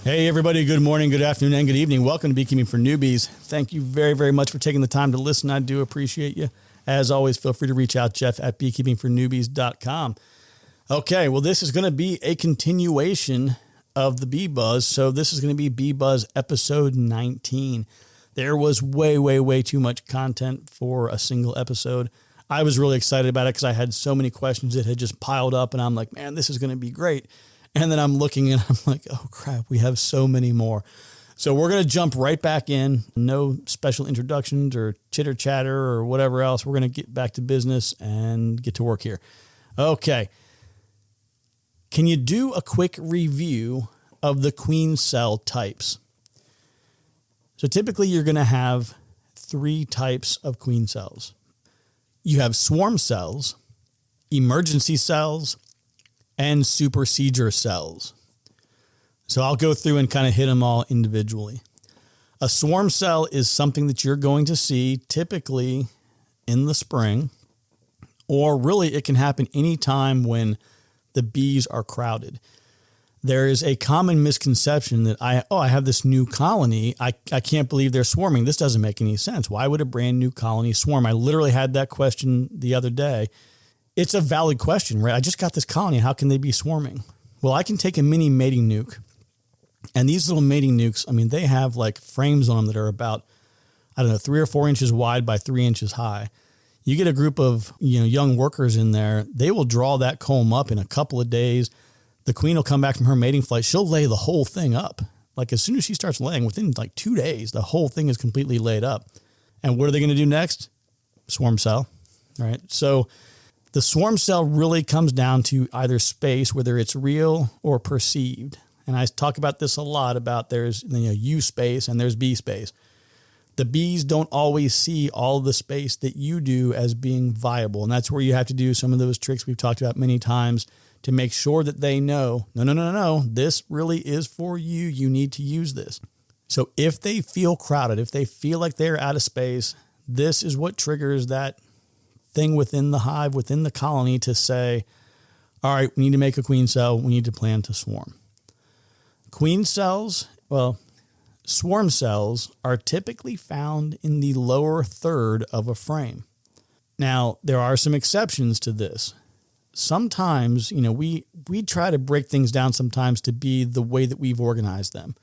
Hey, everybody. Good morning, good afternoon, and good evening. Welcome to Beekeeping for Newbies. Thank you very, very much for taking the time to listen. I do appreciate you. As always, feel free to reach out, Jeff at beekeepingfornewbies.com. Okay, well, this is going to be a continuation of the Bee Buzz. So this is going to be Bee Buzz episode 19. There was way too much content for a single episode. I was really excited about it because I had so many questions that had just piled up, and I'm like, man, this is going to be great. And then I'm looking and I'm like, oh crap, we have so many more. So we're going to jump right back in. No special introductions or chitter chatter or whatever else. We're going to get back to business and get to work here. Okay. Can you do a quick review of the queen cell types? So typically you're going to have three types of queen cells. You have swarm cells, emergency cells, and supersedure cells. So I'll go through and kind of hit them all individually. A swarm cell is something that you're going to see typically in the spring, or really it can happen anytime when the bees are crowded. There is a common misconception that I have this new colony. I can't believe they're swarming. This doesn't make any sense. Why would a brand new colony swarm? I literally had that question the other day. It's a valid question, right? I just got this colony. How can they be swarming? Well, I can take a mini mating nuke, and these little mating nukes, I mean, they have like frames on them that are about, 3 or 4 inches wide by 3 inches high. You get a group of, young workers in there, they will draw that comb up in a couple of days. The queen will come back from her mating flight. She'll lay the whole thing up. Like as soon as she starts laying, within like 2 days, the whole thing is completely laid up. And what are they going to do next? Swarm cell, right? So the swarm cell really comes down to either space, whether it's real or perceived. And I talk about this a lot about there's U space and there's bee space. The bees don't always see all the space that you do as being viable. And that's where you have to do some of those tricks we've talked about many times to make sure that they know, no, this really is for you. You need to use this. So if they feel crowded, if they feel like they're out of space, this is what triggers that thing within the hive, within the colony to say, all right, we need to make a queen cell. We need to plan to swarm. Queen cells, swarm cells are typically found in the lower third of a frame. Now, there are some exceptions to this. Sometimes, we try to break things down sometimes to be the way that we've organized them.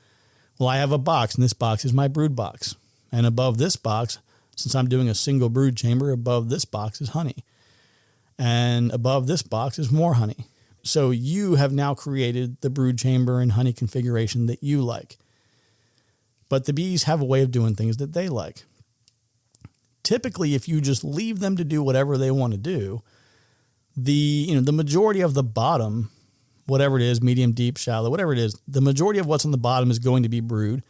Well, I have a box, and this box is my brood box. And above this box, since I'm doing a single brood chamber, above this box is honey. And above this box is more honey. So you have now created the brood chamber and honey configuration that you like. But the bees have a way of doing things that they like. Typically, if you just leave them to do whatever they want to do, the majority of the bottom, whatever it is, medium, deep, shallow, whatever it is, the majority of what's on the bottom is going to be brood.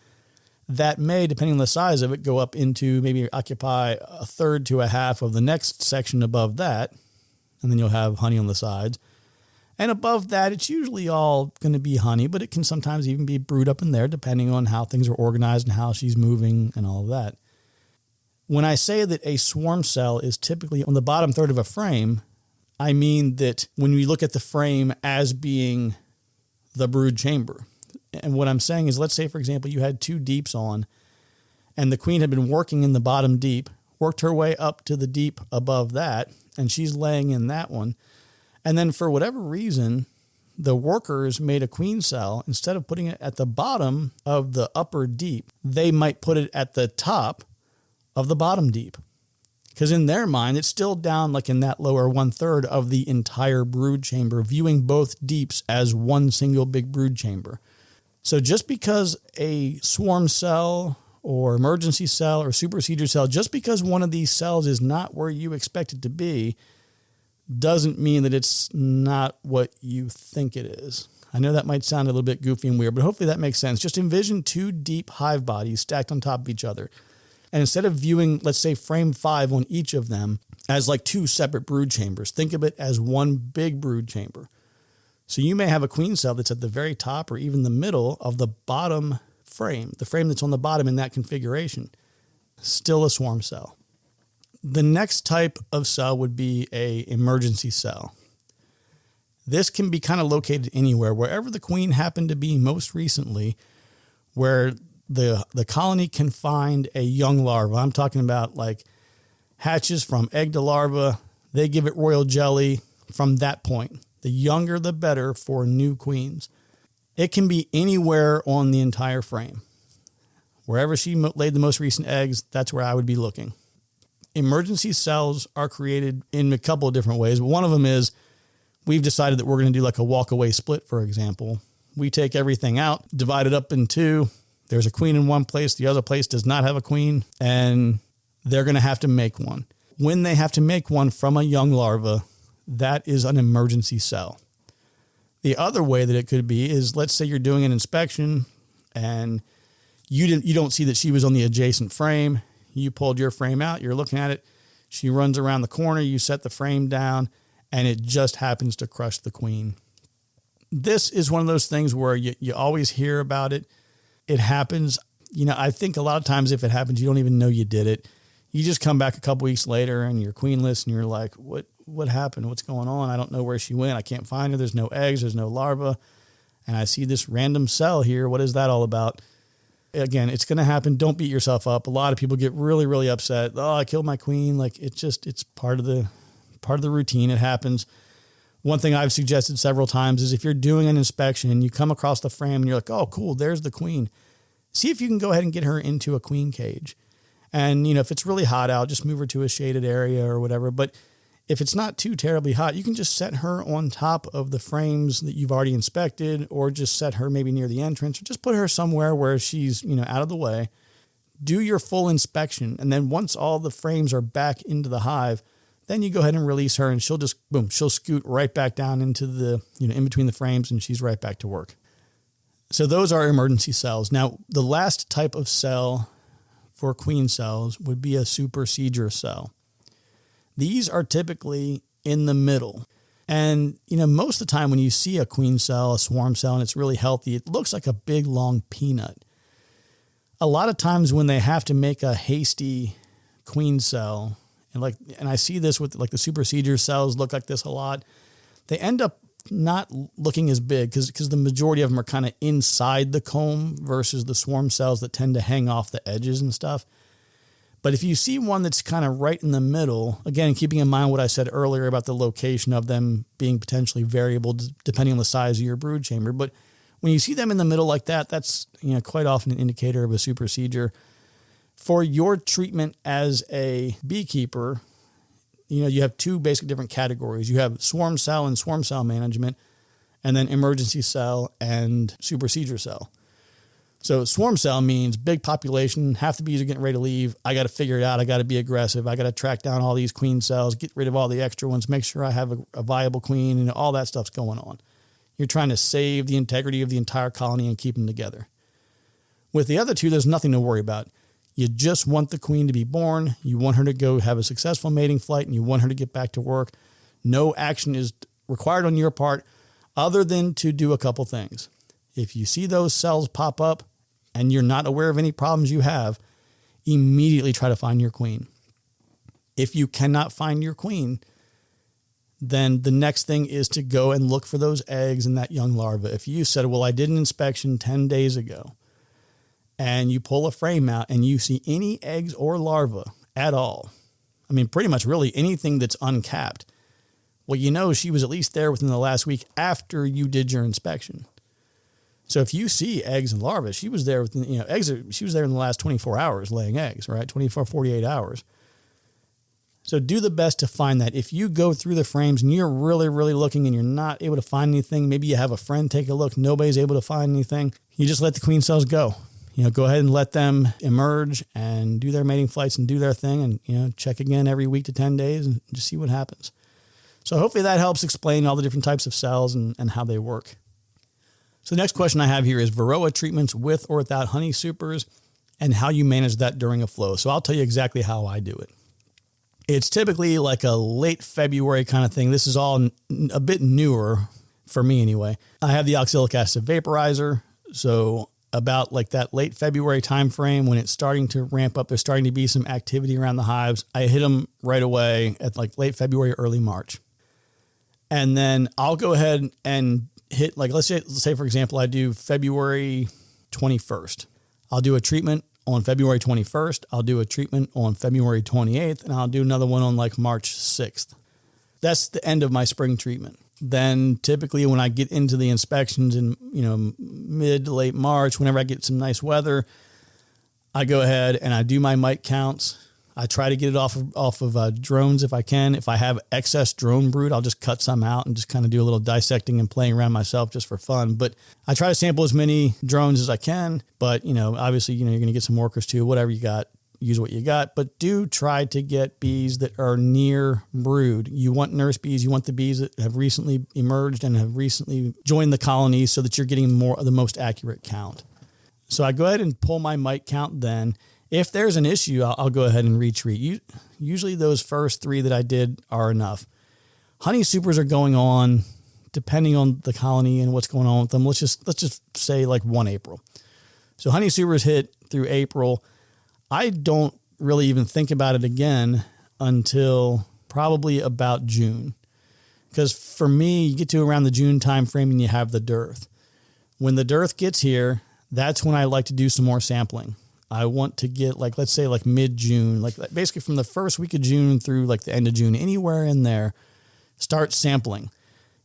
That may, depending on the size of it, go up into maybe occupy a third to a half of the next section above that. And then you'll have honey on the sides. And above that, it's usually all going to be honey, but it can sometimes even be brood up in there, depending on how things are organized and how she's moving and all of that. When I say that a swarm cell is typically on the bottom third of a frame, I mean that when we look at the frame as being the brood chamber. And what I'm saying is, let's say, for example, you had 2 deeps on, and the queen had been working in the bottom deep, worked her way up to the deep above that, and she's laying in that one. And then for whatever reason, the workers made a queen cell. Instead of putting it at the bottom of the upper deep, they might put it at the top of the bottom deep. Because in their mind, it's still down like in that lower 1/3 of the entire brood chamber, viewing both deeps as one single big brood chamber. So just because a swarm cell or emergency cell or supersedure cell, just because one of these cells is not where you expect it to be, doesn't mean that it's not what you think it is. I know that might sound a little bit goofy and weird, but hopefully that makes sense. Just envision 2 deep hive bodies stacked on top of each other. And instead of viewing, let's say, frame 5 on each of them as like 2 separate brood chambers, think of it as one big brood chamber. So you may have a queen cell that's at the very top or even the middle of the bottom frame, the frame that's on the bottom in that configuration, still a swarm cell. The next type of cell would be a emergency cell. This can be kind of located anywhere, wherever the queen happened to be most recently. where the colony can find a young larva. I'm talking about like hatches from egg to larva. They give it royal jelly from that point. The younger, the better for new queens. It can be anywhere on the entire frame. Wherever she laid the most recent eggs, that's where I would be looking. Emergency cells are created in a couple of different ways. One of them is we've decided that we're going to do like a walk-away split, for example. We take everything out, divide it up in two. There's a queen in one place. The other place does not have a queen, and they're going to have to make one. When they have to make one from a young larva, that is an emergency cell. The other way that it could be is, let's say you're doing an inspection and you don't see that she was on the adjacent frame. You pulled your frame out. You're looking at it. She runs around the corner. You set the frame down, and it just happens to crush the queen. This is one of those things where you always hear about it. It happens. I think a lot of times if it happens, you don't even know you did it. You just come back a couple weeks later and you're queenless and you're like, what happened? What's going on? I don't know where she went. I can't find her. There's no eggs. There's no larva. And I see this random cell here. What is that all about? Again, it's going to happen. Don't beat yourself up. A lot of people get really, really upset. Oh, I killed my queen. Like it's part of the routine. It happens. One thing I've suggested several times is if you're doing an inspection and you come across the frame and you're like, oh, cool, there's the queen. See if you can go ahead and get her into a queen cage. And, if it's really hot out, just move her to a shaded area or whatever. But if it's not too terribly hot, you can just set her on top of the frames that you've already inspected, or just set her maybe near the entrance, or just put her somewhere where she's, out of the way. Do your full inspection. And then once all the frames are back into the hive, then you go ahead and release her and she'll just, boom, she'll scoot right back down into the, in between the frames, and she's right back to work. So those are emergency cells. Now, the last type of cell for queen cells would be a supersedure cell. These are typically in the middle. And, most of the time when you see a queen cell, a swarm cell, and it's really healthy, it looks like a big, long peanut. A lot of times when they have to make a hasty queen cell, and I see this with like the supersedure cells look like this a lot, they end up not looking as big because the majority of them are kind of inside the comb versus the swarm cells that tend to hang off the edges and stuff. But if you see one that's kind of right in the middle, again, keeping in mind what I said earlier about the location of them being potentially variable depending on the size of your brood chamber. But when you see them in the middle like that, that's quite often an indicator of a supersedure. For your treatment as a beekeeper, you have two basic different categories. You have swarm cell and swarm cell management, and then emergency cell and supersedure cell. So swarm cell means big population, half the bees are getting ready to leave. I got to figure it out. I got to be aggressive. I got to track down all these queen cells, get rid of all the extra ones, make sure I have a viable queen, and all that stuff's going on. You're trying to save the integrity of the entire colony and keep them together. With the other two, there's nothing to worry about. You just want the queen to be born. You want her to go have a successful mating flight, and you want her to get back to work. No action is required on your part other than to do a couple things. If you see those cells pop up and you're not aware of any problems you have, immediately try to find your queen. If you cannot find your queen, then the next thing is to go and look for those eggs and that young larva. If you said, well, I did an inspection 10 days ago, and you pull a frame out and you see any eggs or larvae at all, I mean, pretty much really anything that's uncapped, well, she was at least there within the last week after you did your inspection. So if you see eggs and larvae, she was there within, she was there in the last 24 hours laying eggs, right? 48 hours. So do the best to find that. If you go through the frames and you're really, really looking and you're not able to find anything, maybe you have a friend take a look, nobody's able to find anything, you just let the queen cells go. Go ahead and let them emerge and do their mating flights and do their thing, and, check again every week to 10 days and just see what happens. So hopefully that helps explain all the different types of cells and how they work. So the next question I have here is Varroa treatments with or without honey supers and how you manage that during a flow. So I'll tell you exactly how I do it. It's typically like a late February kind of thing. This is all a bit newer for me anyway. I have the oxalic acid vaporizer. So about like that late February time frame when it's starting to ramp up, there's starting to be some activity around the hives. I hit them right away at like late February, early March. And then I'll go ahead and hit, like, let's say for example, I do February 21st. I'll do a treatment on February 21st. I'll do a treatment on February 28th, and I'll do another one on like March 6th. That's the end of my spring treatment. Then typically when I get into the inspections in, mid to late March, whenever I get some nice weather, I go ahead and I do my mite counts. I try to get it off of drones if I can. If I have excess drone brood, I'll just cut some out and just kind of do a little dissecting and playing around myself just for fun. But I try to sample as many drones as I can. But, obviously, you're going to get some workers too, whatever you got. Use what you got, but do try to get bees that are near brood. You want nurse bees. You want the bees that have recently emerged and have recently joined the colony so that you're getting the most accurate count. So I go ahead and pull my mite count then. If there's an issue, I'll go ahead and retreat. Usually those first 3 that I did are enough. Honey supers are going on depending on the colony and what's going on with them. Let's just say like 1 April. So honey supers hit through April. I don't really even think about it again until probably about June. Because for me, you get to around the June time frame and you have the dearth. When the dearth gets here, that's when I like to do some more sampling. I want to get let's say mid-June, basically from the first week of June through the end of June, anywhere in there, start sampling,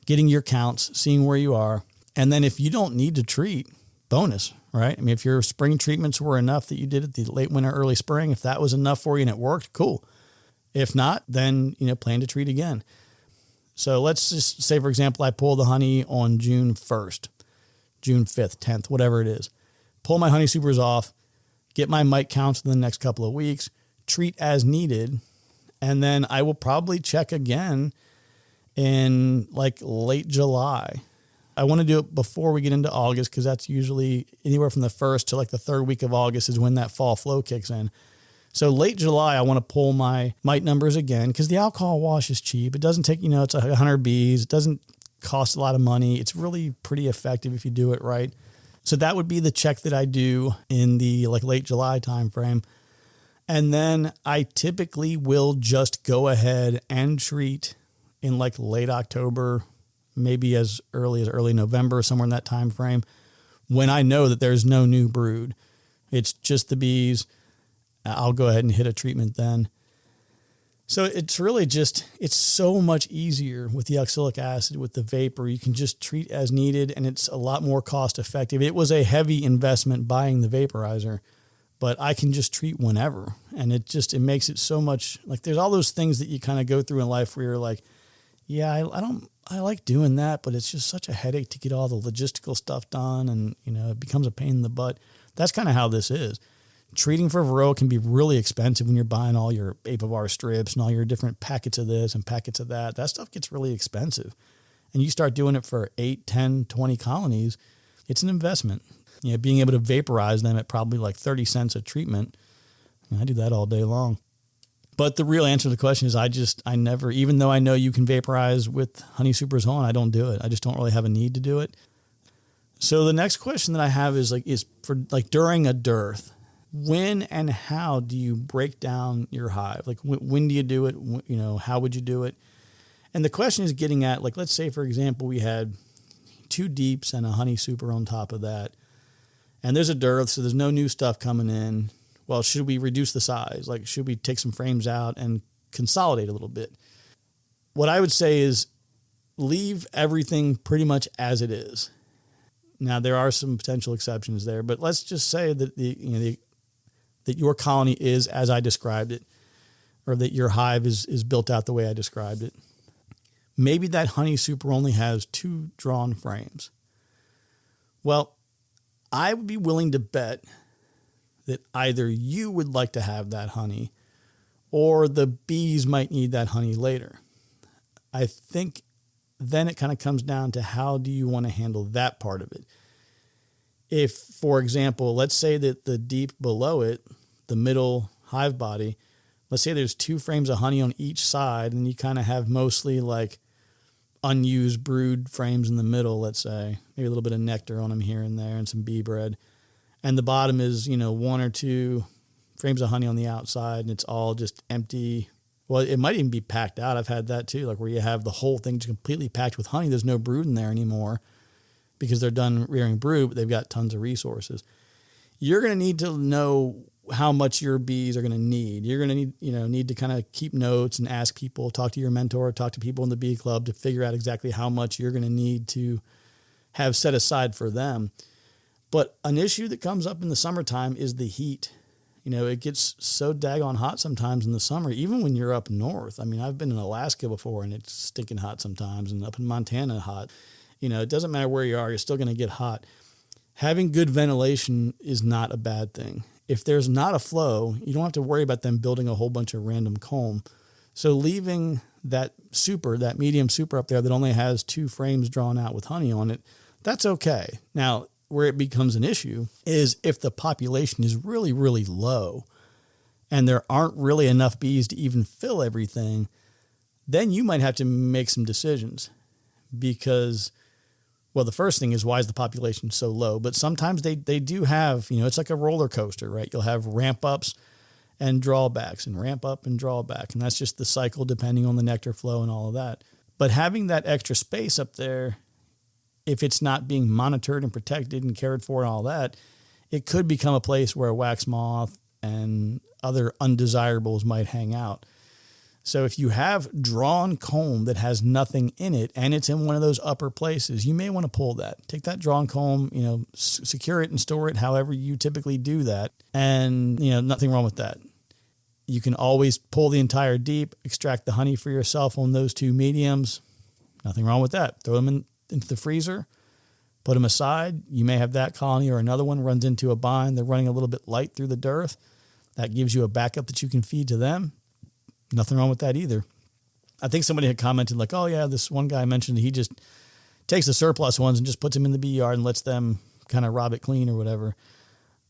getting your counts, seeing where you are. And then if you don't need to treat, bonus, right? I mean, if your spring treatments were enough that you did it the late winter, early spring, if that was enough for you and it worked, cool. If not, then, plan to treat again. So let's just say, for example, I pull the honey on June 1st, June 5th, 10th, whatever it is. Pull my honey supers off, get my mite counts in the next couple of weeks, treat as needed, and then I will probably check again in late July. I want to do it before we get into August because that's usually anywhere from the 1st to the 3rd week of August is when that fall flow kicks in. So late July, I want to pull my mite numbers again because the alcohol wash is cheap. It doesn't take, it's 100 bees. It doesn't cost a lot of money. It's really pretty effective if you do it right. So that would be the check that I do in the late July timeframe. And then I typically will just go ahead and treat in late October, maybe as early November, somewhere in that time frame, when I know that there's no new brood. It's just the bees. I'll go ahead and hit a treatment then. So it's really it's so much easier with the oxalic acid, with the vapor. You can just treat as needed, and it's a lot more cost effective. It was a heavy investment buying the vaporizer, but I can just treat whenever. And it makes it so much there's all those things that you kind of go through in life where you're yeah, I like doing that, but it's just such a headache to get all the logistical stuff done. And, it becomes a pain in the butt. That's kind of how this is. Treating for Varroa can be really expensive when you're buying all your Apivar strips and all your different packets of this and packets of that. That stuff gets really expensive. And you start doing it for 8, 10, 20 colonies, it's an investment. Being able to vaporize them at probably 30 cents a treatment, I do that all day long. But the real answer to the question is I never, even though I know you can vaporize with honey supers on, I don't do it. I just don't really have a need to do it. So the next question that I have is for during a dearth, when and how do you break down your hive? When do you do it? How would you do it? And the question is getting at, let's say, for example, we had 2 deeps and a honey super on top of that. And there's a dearth, so there's no new stuff coming in. Well, should we reduce the size? Should we take some frames out and consolidate a little bit? What I would say is leave everything pretty much as it is. Now, there are some potential exceptions there, but let's just say that that your colony is as I described it, or that your hive is built out the way I described it. Maybe that honey super only has 2 drawn frames. Well, I would be willing to bet that either you would like to have that honey or the bees might need that honey later. I think then it kind of comes down to how do you want to handle that part of it. If, for example, let's say that the deep below it, the middle hive body, let's say there's 2 frames of honey on each side and you kind of have mostly unused brood frames in the middle, let's say, maybe a little bit of nectar on them here and there and some bee bread. And the bottom is, 1 or 2 frames of honey on the outside, and it's all just empty. Well, it might even be packed out. I've had that too, where you have the whole thing just completely packed with honey. There's no brood in there anymore because they're done rearing brood, but they've got tons of resources. you're going to need to know how much your bees are going to need. You're going to need to kind of keep notes and ask people, talk to your mentor, talk to people in the bee club to figure out exactly how much you're going to need to have set aside for them. But an issue that comes up in the summertime is the heat. It gets so daggone hot sometimes in the summer, even when you're up north. I mean, I've been in Alaska before and it's stinking hot sometimes, and up in Montana hot. It doesn't matter where you are, you're still going to get hot. Having good ventilation is not a bad thing. If there's not a flow, you don't have to worry about them building a whole bunch of random comb. So leaving that medium super up there that only has 2 frames drawn out with honey on it, that's okay. Now, where it becomes an issue is if the population is really, really low and there aren't really enough bees to even fill everything, then you might have to make some decisions because, well, the first thing is, why is the population so low? But sometimes they do have, it's like a roller coaster, right? You'll have ramp ups and drawbacks and ramp up and drawback. And that's just the cycle depending on the nectar flow and all of that. But having that extra space up there, if it's not being monitored and protected and cared for and all that, it could become a place where a wax moth and other undesirables might hang out. So if you have drawn comb that has nothing in it and it's in one of those upper places, you may want to pull that. Take that drawn comb, secure it and store it however you typically do that. And, nothing wrong with that. You can always pull the entire deep, extract the honey for yourself on those 2 mediums. Nothing wrong with that. Throw them into the freezer, put them aside. You may have that colony or another one runs into a bind. They're running a little bit light through the dearth. That gives you a backup that you can feed to them. Nothing wrong with that either. I think somebody had commented like, oh yeah, this one guy mentioned he just takes the surplus ones and just puts them in the bee yard and lets them kind of rob it clean or whatever.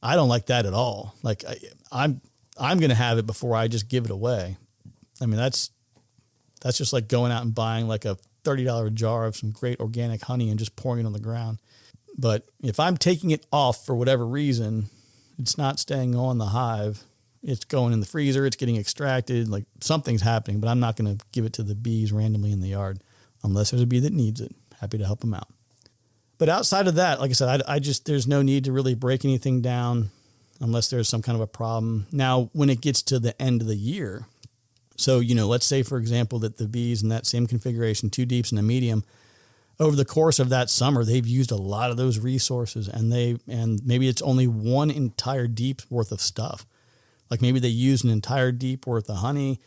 I don't like that at all. Like I'm going to have it before I just give it away. I mean, that's just like going out and buying like a $30 jar of some great organic honey and just pouring it on the ground. But if I'm taking it off for whatever reason, it's not staying on the hive. It's going in the freezer. It's getting extracted. Like something's happening, but I'm not going to give it to the bees randomly in the yard unless there's a bee that needs it. Happy to help them out. But outside of that, like I said, there's no need to really break anything down unless there's some kind of a problem. Now, when it gets to the end of the year, so, let's say, for example, that the bees in that same configuration, 2 deeps and a medium, over the course of that summer, they've used a lot of those resources and maybe it's only 1 entire deep worth of stuff. Like maybe they used an entire deep worth of honey.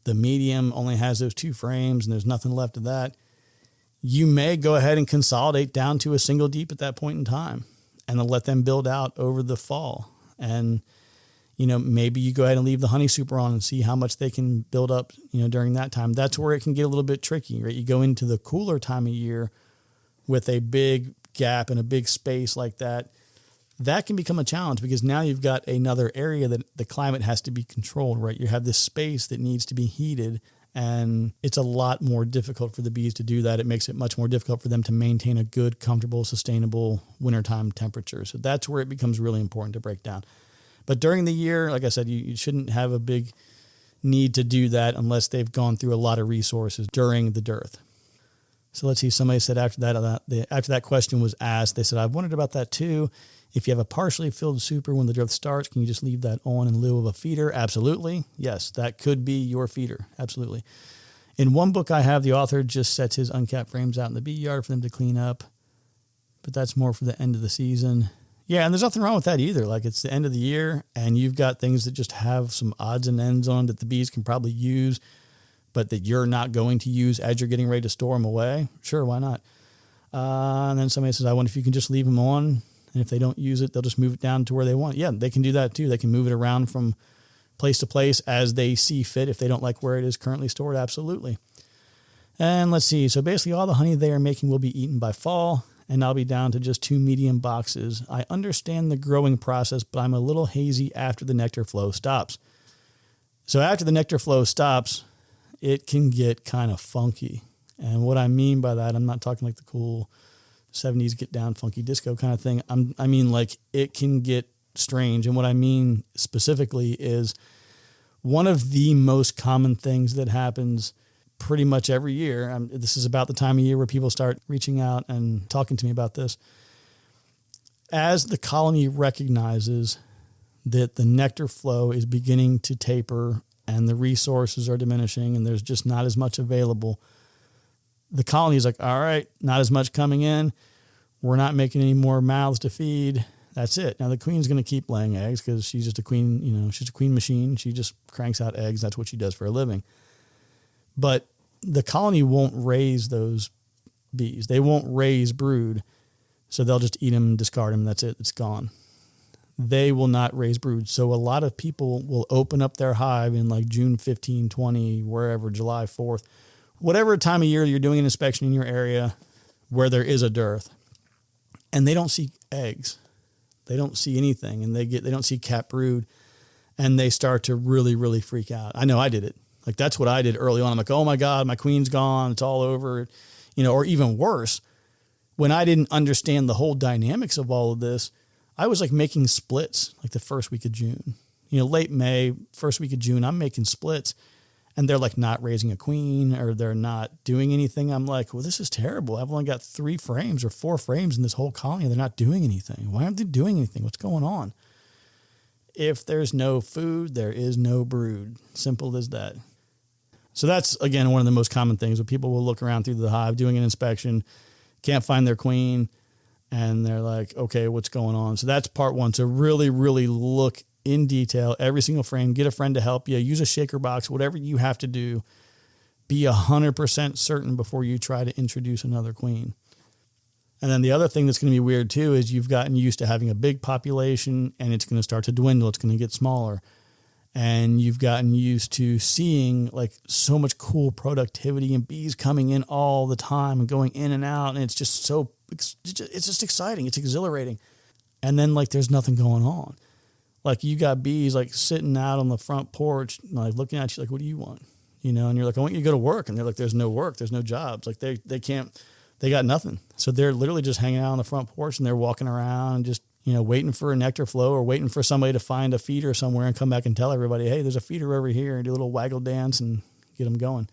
The medium only has those 2 frames and there's nothing left of that. You may go ahead and consolidate down to a single deep at that point in time and then let them build out over the fall. And maybe you go ahead and leave the honey super on and see how much they can build up, during that time. That's where it can get a little bit tricky, right? You go into the cooler time of year with a big gap and a big space like that. That can become a challenge because now you've got another area that the climate has to be controlled, right? You have this space that needs to be heated, and it's a lot more difficult for the bees to do that. It makes it much more difficult for them to maintain a good, comfortable, sustainable wintertime temperature. So that's where it becomes really important to break down. But during the year, like I said, you shouldn't have a big need to do that unless they've gone through a lot of resources during the dearth. So let's see. Somebody said after that question was asked, they said, I've wondered about that too. If you have a partially filled super when the dearth starts, can you just leave that on in lieu of a feeder? Absolutely. Yes, that could be your feeder. Absolutely. In one book I have, the author just sets his uncapped frames out in the bee yard for them to clean up. But that's more for the end of the season. Yeah, and there's nothing wrong with that either. Like it's the end of the year and you've got things that just have some odds and ends on that the bees can probably use, but that you're not going to use as you're getting ready to store them away. Sure, why not? And then somebody says, I wonder if you can just leave them on. And if they don't use it, they'll just move it down to where they want. Yeah, they can do that too. They can move it around from place to place as they see fit. If they don't like where it is currently stored, absolutely. And let's see. So basically all the honey they are making will be eaten by fall. And I'll be down to just 2 medium boxes. I understand the growing process, but I'm a little hazy after the nectar flow stops. So after the nectar flow stops, it can get kind of funky. And what I mean by that, I'm not talking like the cool 70s get down funky disco kind of thing. I mean like it can get strange. And what I mean specifically is one of the most common things that happens pretty much every year. This is about the time of year where people start reaching out and talking to me about this. As the colony recognizes that the nectar flow is beginning to taper and the resources are diminishing and there's just not as much available, the colony is like, all right, not as much coming in. We're not making any more mouths to feed. That's it. Now the queen's going to keep laying eggs because she's just a queen, she's a queen machine. She just cranks out eggs. That's what she does for a living. But the colony won't raise those bees. They won't raise brood. So they'll just eat them, discard them. That's it. It's gone. They will not raise brood. So a lot of people will open up their hive in like June 15, 20, wherever, July 4th, whatever time of year you're doing an inspection in your area where there is a dearth, and they don't see eggs. They don't see anything, and they don't see capped brood, and they start to really, really freak out. I know I did it. Like that's what I did early on. I'm like, oh my God, my queen's gone. It's all over, or even worse, when I didn't understand the whole dynamics of all of this, I was like making splits like the first week of June, late May, first week of June, I'm making splits and they're like not raising a queen or they're not doing anything. I'm like, well, this is terrible. I've only got 3 frames or 4 frames in this whole colony. They're not doing anything. Why aren't they doing anything? What's going on? If there's no food, there is no brood. Simple as that. So that's, again, one of the most common things where people will look around through the hive doing an inspection, can't find their queen, and they're like, okay, what's going on? So that's part one. So really, really look in detail, every single frame, get a friend to help you, use a shaker box, whatever you have to do. Be 100% certain before you try to introduce another queen. And then the other thing that's going to be weird too is you've gotten used to having a big population and it's going to start to dwindle. It's going to get smaller. And you've gotten used to seeing like so much cool productivity and bees coming in all the time and going in and out. And it's just exciting. It's exhilarating. And then like, there's nothing going on. Like you got bees like sitting out on the front porch, like looking at you like, what do you want? And you're like, I want you to go to work. And they're like, there's no work. There's no jobs. Like they got nothing. So they're literally just hanging out on the front porch and they're walking around and just, waiting for a nectar flow or waiting for somebody to find a feeder somewhere and come back and tell everybody, hey, there's a feeder over here, and do a little waggle dance and get them going.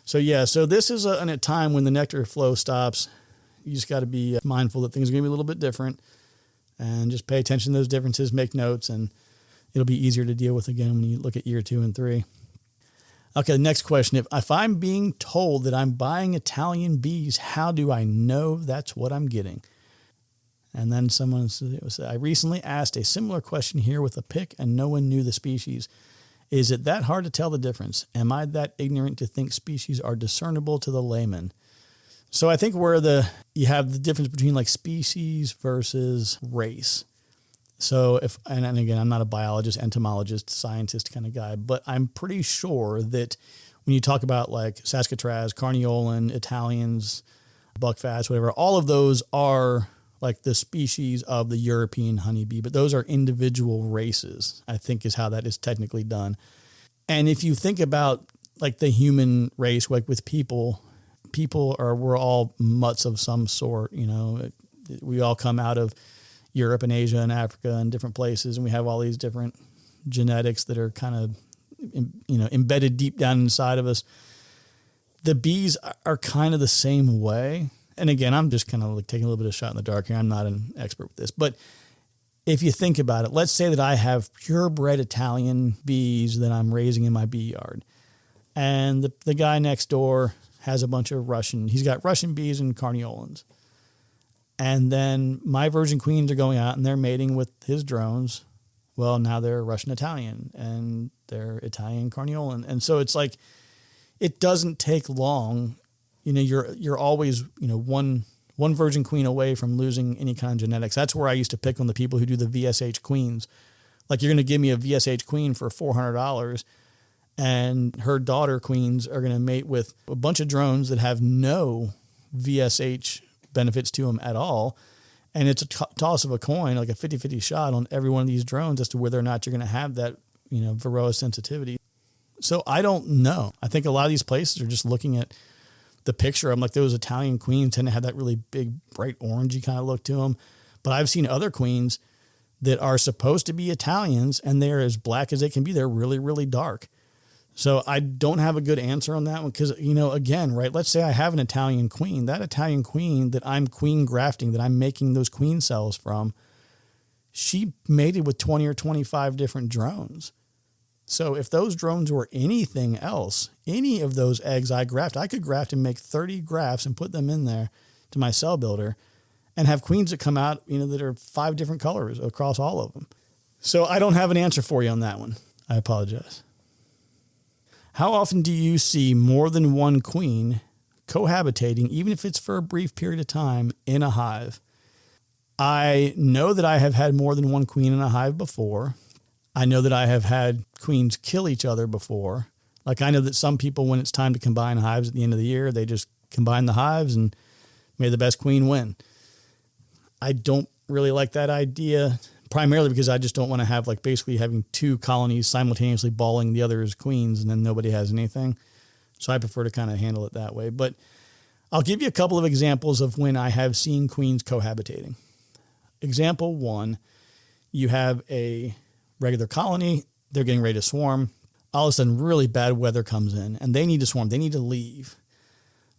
So yeah, so this is a time when the nectar flow stops. You just got to be mindful that things are going to be a little bit different and just pay attention to those differences, make notes, and it'll be easier to deal with again when you look at year 2 and 3. Okay, the next question. If I'm being told that I'm buying Italian bees, how do I know that's what I'm getting? And then someone said, I recently asked a similar question here with a pick and no one knew the species. Is it that hard to tell the difference? Am I that ignorant to think species are discernible to the layman? So I think you have the difference between like species versus race. So and again, I'm not a biologist, entomologist, scientist kind of guy, but I'm pretty sure that when you talk about like Saskatraz, Carniolan, Italians, Buckfast, whatever, all of those are like the species of the European honeybee, but those are individual races, I think is how that is technically done. And if you think about like the human race, like with we're all mutts of some sort, we all come out of Europe and Asia and Africa and different places. And we have all these different genetics that are kind of, embedded deep down inside of us. The bees are kind of the same way. And again, I'm just kind of like taking a little bit of a shot in the dark here. I'm not an expert with this, but if you think about it, let's say that I have purebred Italian bees that I'm raising in my bee yard. And the guy next door has a bunch of he's got Russian bees and Carniolans. And then my virgin queens are going out and they're mating with his drones. Well, now they're Russian Italian and they're Italian Carniolan. And so it's like, it doesn't take long. You're always, one virgin queen away from losing any kind of genetics. That's where I used to pick on the people who do the VSH queens. Like you're going to give me a VSH queen for $400 and her daughter queens are going to mate with a bunch of drones that have no VSH benefits to them at all. And it's a toss of a coin, like a 50-50 shot on every one of these drones as to whether or not you're going to have that, Varroa sensitivity. So I don't know. I think a lot of these places are just looking at the picture. I'm like, those Italian queens tend to have that really big, bright orangey kind of look to them. But I've seen other queens that are supposed to be Italians and they're as black as they can be. They're really, really dark. So I don't have a good answer on that one because, again, right, let's say I have an Italian queen. That Italian queen that I'm queen grafting, that I'm making those queen cells from, she mated with 20 or 25 different drones. So if those drones were anything else, any of those eggs I graft, I could graft and make 30 grafts and put them in there to my cell builder and have queens that come out, that are 5 different colors across all of them. So I don't have an answer for you on that one. I apologize. How often do you see more than one queen cohabitating, even if it's for a brief period of time, in a hive? I know that I have had more than one queen in a hive before. I know that I have had queens kill each other before. Like I know that some people, when it's time to combine hives at the end of the year, they just combine the hives and may the best queen win. I don't really like that idea, primarily because I just don't want to have basically having 2 colonies simultaneously balling the other as queens and then nobody has anything. So I prefer to kind of handle it that way. But I'll give you a couple of examples of when I have seen queens cohabitating. Example 1, you have a regular colony. They're getting ready to swarm. All of a sudden, really bad weather comes in and they need to swarm. They need to leave.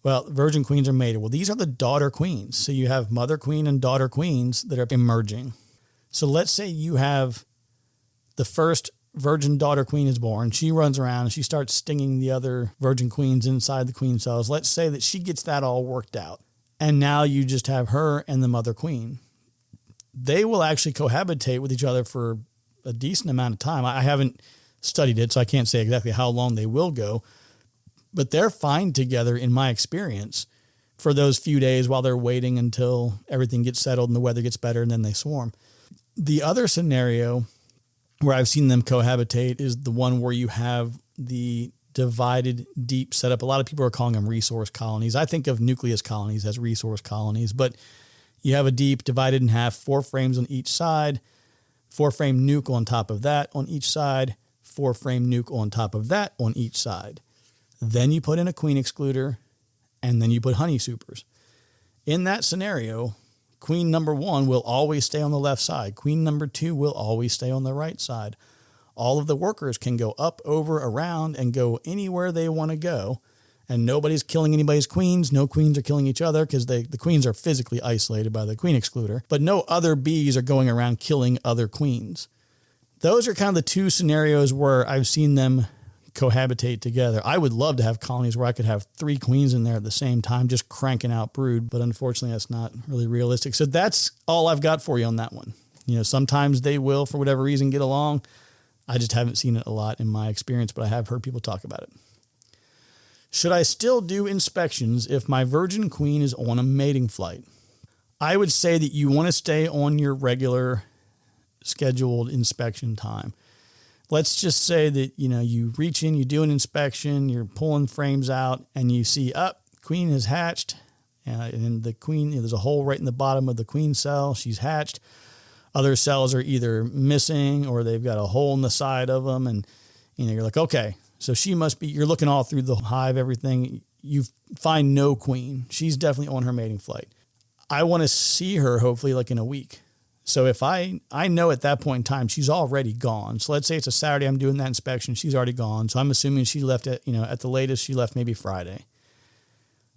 Well, virgin queens are mated. Well, these are the daughter queens. So you have mother queen and daughter queens that are emerging. So let's say you have the first virgin daughter queen is born. She runs around and she starts stinging the other virgin queens inside the queen cells. Let's say that she gets that all worked out. And now you just have her and the mother queen. They will actually cohabitate with each other for a decent amount of time. I haven't studied it, so I can't say exactly how long they will go, but they're fine together in my experience for those few days while they're waiting until everything gets settled and the weather gets better and then they swarm. The other scenario where I've seen them cohabitate is the one where you have the divided deep setup. A lot of people are calling them resource colonies. I think of nucleus colonies as resource colonies, but you have a deep divided in half, 4 frames on each side, 4-frame nuke on top of that on each side, 4-frame nuke on top of that on each side. Then you put in a queen excluder, and then you put honey supers. In that scenario, queen number 1 will always stay on the left side. Queen number 2 will always stay on the right side. All of the workers can go up, over, around, and go anywhere they want to go. And nobody's killing anybody's queens. No queens are killing each other because the queens are physically isolated by the queen excluder. But no other bees are going around killing other queens. Those are kind of the 2 scenarios where I've seen them cohabitate together. I would love to have colonies where I could have 3 queens in there at the same time, just cranking out brood. But unfortunately, that's not really realistic. So that's all I've got for you on that one. Sometimes they will, for whatever reason, get along. I just haven't seen it a lot in my experience, but I have heard people talk about it. Should I still do inspections if my virgin queen is on a mating flight? I would say that you want to stay on your regular scheduled inspection time. Let's just say that, you reach in, you do an inspection, you're pulling frames out and you see, queen has hatched. And the queen, there's a hole right in the bottom of the queen cell. She's hatched. Other cells are either missing or they've got a hole in the side of them. And, you're like, okay, so she must be, you're looking all through the hive, everything. You find no queen. She's definitely on her mating flight. I want to see her hopefully in a week. So if I know at that point in time, she's already gone. So let's say it's a Saturday, I'm doing that inspection. She's already gone. So I'm assuming she left at the latest, she left maybe Friday.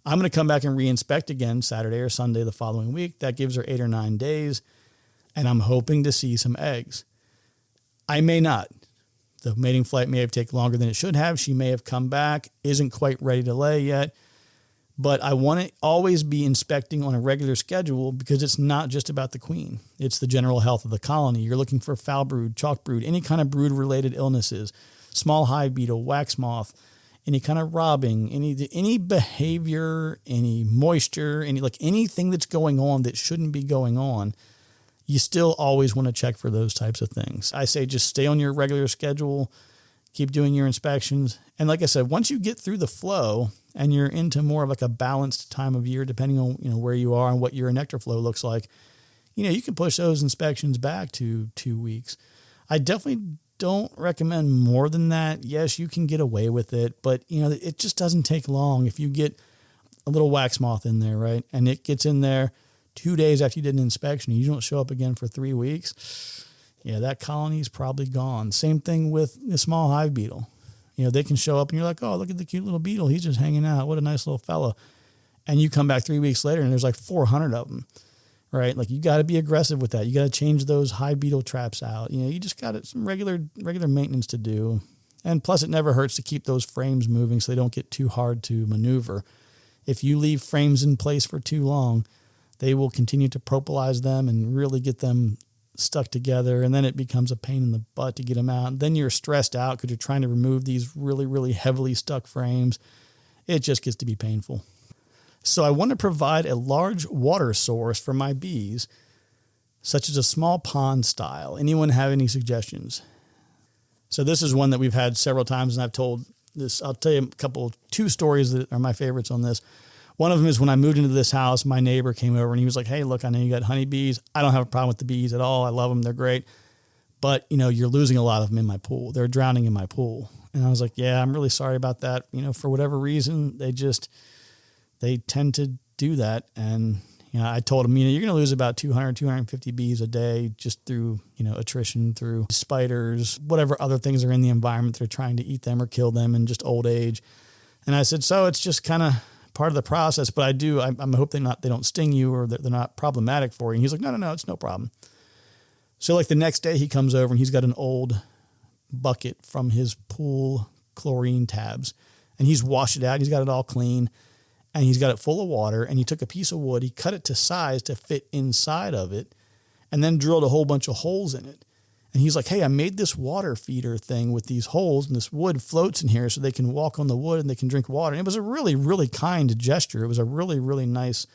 I'm going to come back and re-inspect again Saturday or Sunday the following week. That gives her 8 or 9 days. And I'm hoping to see some eggs. I may not. The mating flight may have taken longer than it should have. She may have come back, isn't quite ready to lay yet. But I want to always be inspecting on a regular schedule because it's not just about the queen. It's the general health of the colony. You're looking for foul brood, chalk brood, any kind of brood-related illnesses, small hive beetle, wax moth, any kind of robbing, any behavior, any moisture, anything that's going on that shouldn't be going on. You still always want to check for those types of things. I say just stay on your regular schedule, keep doing your inspections. And like I said, once you get through the flow and you're into more of a balanced time of year, depending on where you are and what your nectar flow looks like, you can push those inspections back to 2 weeks. I definitely don't recommend more than that. Yes, you can get away with it, but it just doesn't take long. If you get a little wax moth in there, right, and it gets in there 2 days after you did an inspection, you don't show up again for 3 weeks, that colony is probably gone. Same thing with the small hive beetle. They can show up and you're like, oh, look at the cute little beetle. He's just hanging out. What a nice little fella. And you come back 3 weeks later and there's like 400 of them, right? Like you got to be aggressive with that. You got to change those high beetle traps out. You just got some regular maintenance to do. And plus it never hurts to keep those frames moving so they don't get too hard to maneuver. If you leave frames in place for too long, they will continue to propolize them and really get them stuck together. And then it becomes a pain in the butt to get them out. And then you're stressed out because you're trying to remove these really, really heavily stuck frames. It just gets to be painful. So I want to provide a large water source for my bees, such as a small pond style. Anyone have any suggestions? So this is one that we've had several times, and I've told this. I'll tell you two stories that are my favorites on this. One of them is when I moved into this house, my neighbor came over and he was like, hey, look, I know you got honeybees. I don't have a problem with the bees at all. I love them. They're great. But, you're losing a lot of them in my pool. They're drowning in my pool. And I was like, yeah, I'm really sorry about that. For whatever reason, they tend to do that. And, I told him, you're going to lose about 200, 250 bees a day just through, attrition, through spiders, whatever other things are in the environment that are trying to eat them or kill them, and just old age. And I said, so it's just kind of part of the process, but I hope they don't sting you or they're not problematic for you. And he's like, no, it's no problem. So like the next day he comes over and he's got an old bucket from his pool chlorine tabs and he's washed it out. He's got it all clean and he's got it full of water, and he took a piece of wood, he cut it to size to fit inside of it and then drilled a whole bunch of holes in it. And he's like, hey, I made this water feeder thing with these holes, and this wood floats in here so they can walk on the wood and they can drink water. And it was a really, really kind gesture. It was a really, really nice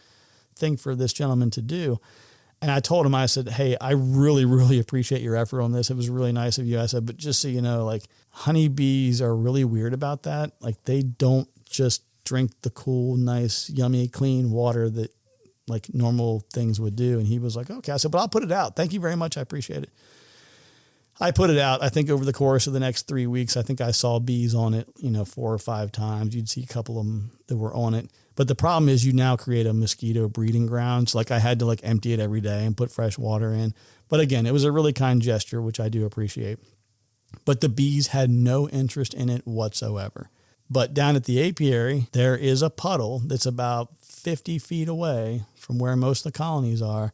thing for this gentleman to do. And I told him, I said, hey, I really, really appreciate your effort on this. It was really nice of you. I said, but just so you know, like honeybees are really weird about that. Like they don't just drink the cool, nice, yummy, clean water that like normal things would do. And he was like, okay. I said, but I'll put it out. Thank you very much. I appreciate it. I put it out. I think over the course of the next 3 weeks, I think I saw bees on it, 4 or 5 times. You'd see a couple of them that were on it. But the problem is you now create a mosquito breeding ground. So like I had to empty it every day and put fresh water in. But again, it was a really kind gesture, which I do appreciate. But the bees had no interest in it whatsoever. But down at the apiary, there is a puddle that's about 50 feet away from where most of the colonies are.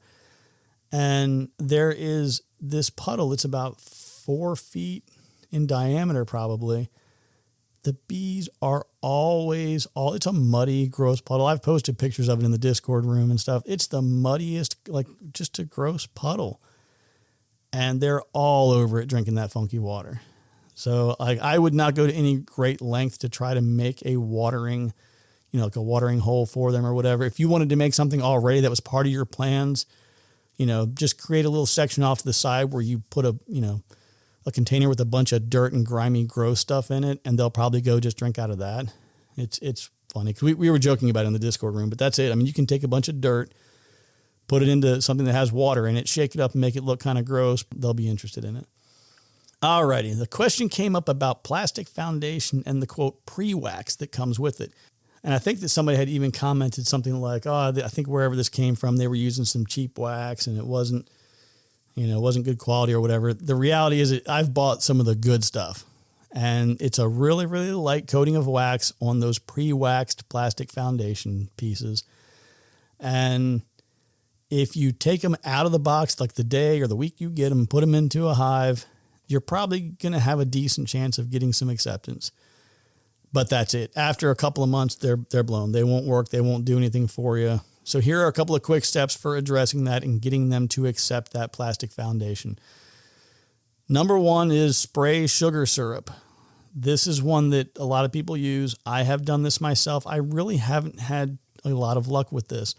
And there is this puddle. It's about 4 feet in diameter, probably. The bees are always it's a muddy, gross puddle. I've posted pictures of it in the Discord room and stuff. It's the muddiest, just a gross puddle. And they're all over it drinking that funky water. So I would not go to any great length to try to make a watering, like a watering hole for them or whatever. If you wanted to make something already that was part of your plans, just create a little section off to the side where you put a container with a bunch of dirt and grimy, gross stuff in it, and they'll probably go just drink out of that. It's funny because we were joking about it in the Discord room, but that's it. I mean, you can take a bunch of dirt, put it into something that has water in it, shake it up and make it look kind of gross. They'll be interested in it. Alrighty, the question came up about plastic foundation and the quote pre-wax that comes with it. And I think that somebody had even commented something like, I think wherever this came from, they were using some cheap wax and it wasn't good quality or whatever. The reality is that I've bought some of the good stuff and it's a really, really light coating of wax on those pre-waxed plastic foundation pieces. And if you take them out of the box, like the day or the week you get them, put them into a hive, you're probably going to have a decent chance of getting some acceptance. But that's it. After a couple of months, they're blown. They won't work. They won't do anything for you. So here are a couple of quick steps for addressing that and getting them to accept that plastic foundation. Number 1 is spray sugar syrup. This is one that a lot of people use. I have done this myself. I really haven't had a lot of luck with this.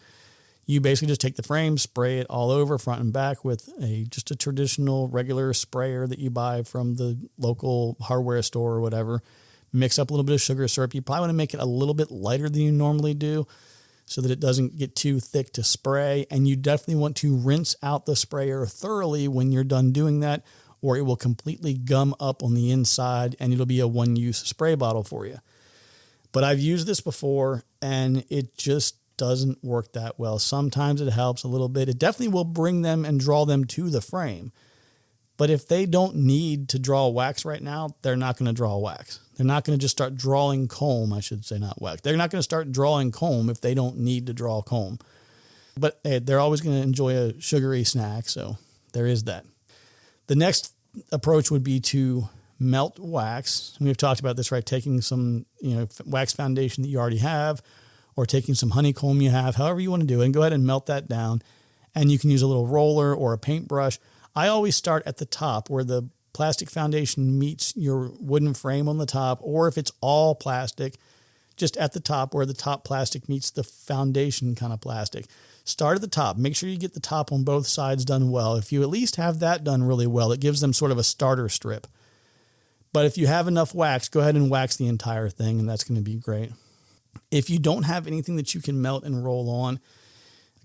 You basically just take the frame, spray it all over front and back with just a traditional regular sprayer that you buy from the local hardware store or whatever. Mix up a little bit of sugar syrup. You probably want to make it a little bit lighter than you normally do so that it doesn't get too thick to spray. And you definitely want to rinse out the sprayer thoroughly when you're done doing that, or it will completely gum up on the inside and it'll be a one-use spray bottle for you. But I've used this before and it just doesn't work that well. Sometimes it helps a little bit. It definitely will bring them and draw them to the frame. But if they don't need to draw wax right now, they're not going to draw wax. They're not going to just start drawing comb, I should say, not wax. They're not going to start drawing comb if they don't need to draw comb. But hey, they're always going to enjoy a sugary snack, so there is that. The next approach would be to melt wax. We've talked about this, right? Taking some, wax foundation that you already have, or taking some honeycomb you have, however you want to do it, and go ahead and melt that down. And you can use a little roller or a paintbrush. I always start at the top where the plastic foundation meets your wooden frame on the top, or if it's all plastic, just at the top where the top plastic meets the foundation kind of plastic. Start at the top. Make sure you get the top on both sides done well. If you at least have that done really well, it gives them sort of a starter strip. But if you have enough wax, go ahead and wax the entire thing, and that's going to be great. If you don't have anything that you can melt and roll on,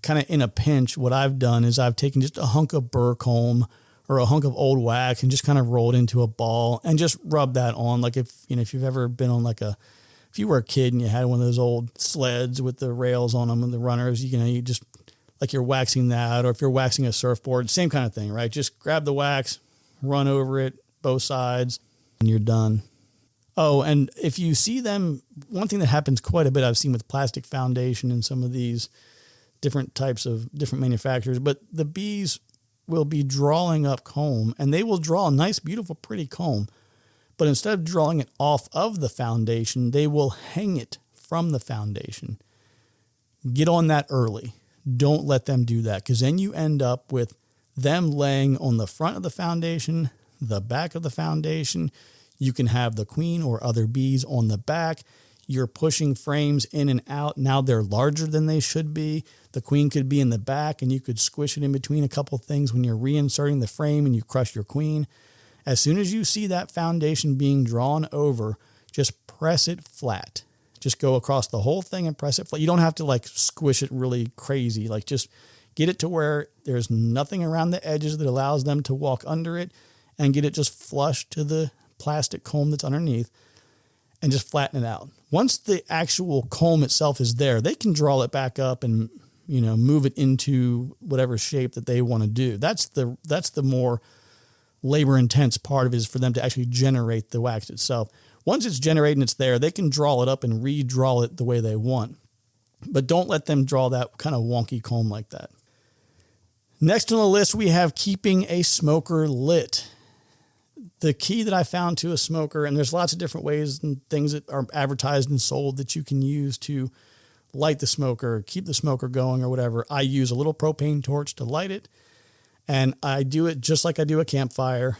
kind of in a pinch, what I've done is I've taken just a hunk of burr comb or a hunk of old wax and just kind of rolled into a ball and just rub that on. Like if you've ever been on if you were a kid and you had one of those old sleds with the rails on them and the runners, you just like you're waxing that, or if you're waxing a surfboard, same kind of thing, right? Just grab the wax, run over it, both sides, and you're done. Oh, and if you see them, one thing that happens quite a bit I've seen with plastic foundation and some of these different types of different manufacturers, but the bees will be drawing up comb, and they will draw a nice, beautiful, pretty comb. But instead of drawing it off of the foundation, they will hang it from the foundation. Get on that early. Don't let them do that, because then you end up with them laying on the front of the foundation, the back of the foundation. You can have the queen or other bees on the back. You're pushing frames in and out. Now they're larger than they should be. The queen could be in the back, and you could squish it in between a couple things when you're reinserting the frame and you crush your queen. As soon as you see that foundation being drawn over, just press it flat. Just go across the whole thing and press it flat. You don't have to squish it really crazy. Just get it to where there's nothing around the edges that allows them to walk under it, and get it just flush to the plastic comb that's underneath, and just flatten it out. Once the actual comb itself is there, they can draw it back up and, move it into whatever shape that they want to do. That's the more labor intense part of it, is for them to actually generate the wax itself. Once it's generated and it's there, they can draw it up and redraw it the way they want. But don't let them draw that kind of wonky comb like that. Next on the list, we have keeping a smoker lit. The key that I found to a smoker, and there's lots of different ways and things that are advertised and sold that you can use to light the smoker, keep the smoker going or whatever. I use a little propane torch to light it, and I do it just like I do a campfire.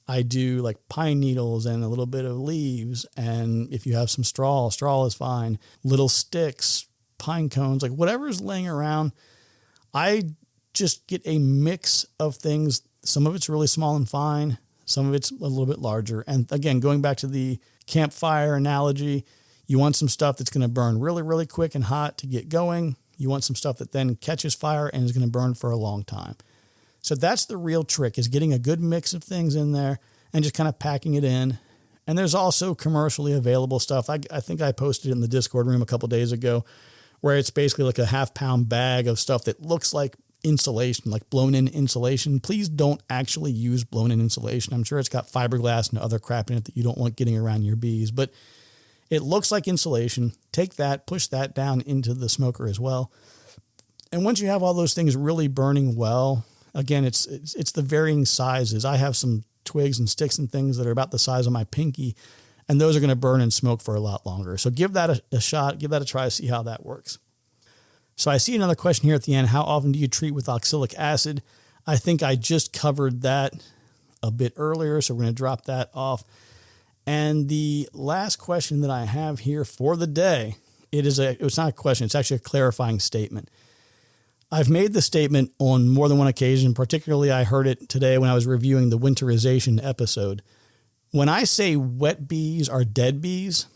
I do pine needles and a little bit of leaves, and if you have some straw is fine. Little sticks, pine cones, whatever's laying around. I just get a mix of things. Some of it's really small and fine. Some of it's a little bit larger. And again, going back to the campfire analogy, you want some stuff that's going to burn really, really quick and hot to get going. You want some stuff that then catches fire and is going to burn for a long time. So that's the real trick, is getting a good mix of things in there and just kind of packing it in. And there's also commercially available stuff. I think I posted it in the Discord room a couple of days ago, where it's basically a half-pound bag of stuff that looks like insulation, like blown-in insulation. Please don't actually use blown-in insulation. I'm sure it's got fiberglass and other crap in it that you don't want getting around your bees, but it looks like insulation. Take that, push that down into the smoker as well. And once you have all those things really burning well, again, it's the varying sizes. I have some twigs and sticks and things that are about the size of my pinky, and those are going to burn and smoke for a lot longer. So give that a shot, give that a try, see how that works. So I see another question here at the end. How often do you treat with oxalic acid? I think I just covered that a bit earlier, so we're going to drop that off. And the last question that I have here for the day, it's not a question, it's actually a clarifying statement. I've made the statement on more than one occasion. Particularly, I heard it today when I was reviewing the winterization episode. When I say wet bees are dead bees,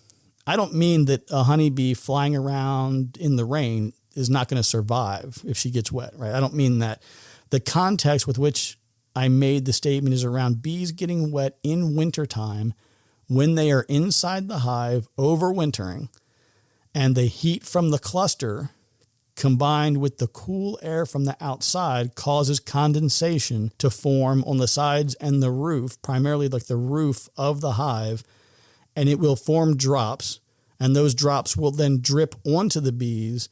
I don't mean that a honeybee flying around in the rain is not going to survive if she gets wet, right? I don't mean that. The context with which I made the statement is around bees getting wet in wintertime when they are inside the hive overwintering, and the heat from the cluster combined with the cool air from the outside causes condensation to form on the sides and the roof, primarily like the roof of the hive, and it will form drops, and those drops will then drip onto the bees.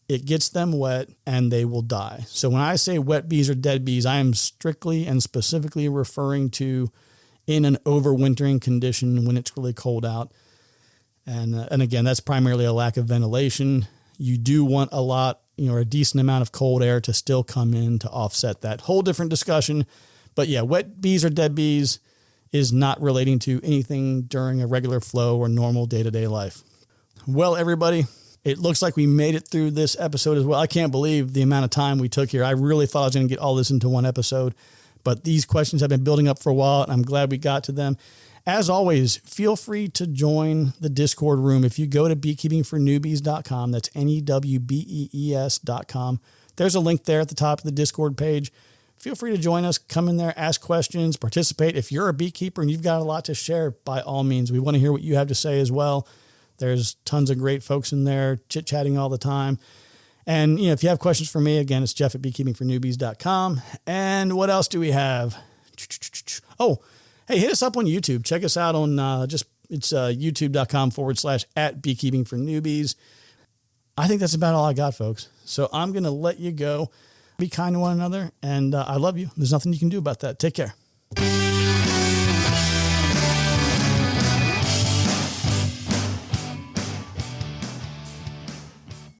It gets them wet and they will die. So when I say wet bees or dead bees, I am strictly and specifically referring to in an overwintering condition when it's really cold out. And again, that's primarily a lack of ventilation. You do want a lot, a decent amount of cold air to still come in to offset that. Whole different discussion. But yeah, wet bees or dead bees is not relating to anything during a regular flow or normal day-to-day life. Well, everybody, it looks like we made it through this episode as well. I can't believe the amount of time we took here. I really thought I was going to get all this into one episode, but these questions have been building up for a while, and I'm glad we got to them. As always, feel free to join the Discord room. If you go to beekeepingfornewbies.com, that's NEWBEES.com. There's a link there at the top of the Discord page. Feel free to join us, come in there, ask questions, participate. If you're a beekeeper and you've got a lot to share, by all means, we want to hear what you have to say as well. There's tons of great folks in there chit-chatting all the time. And, if you have questions for me, again, it's Jeff at beekeepingfornewbies.com. And what else do we have? Oh, hey, hit us up on YouTube. Check us out on it's youtube.com/@beekeepingfornewbies. I think that's about all I got, folks. So I'm going to let you go. Be kind to one another. And I love you. There's nothing you can do about that. Take care.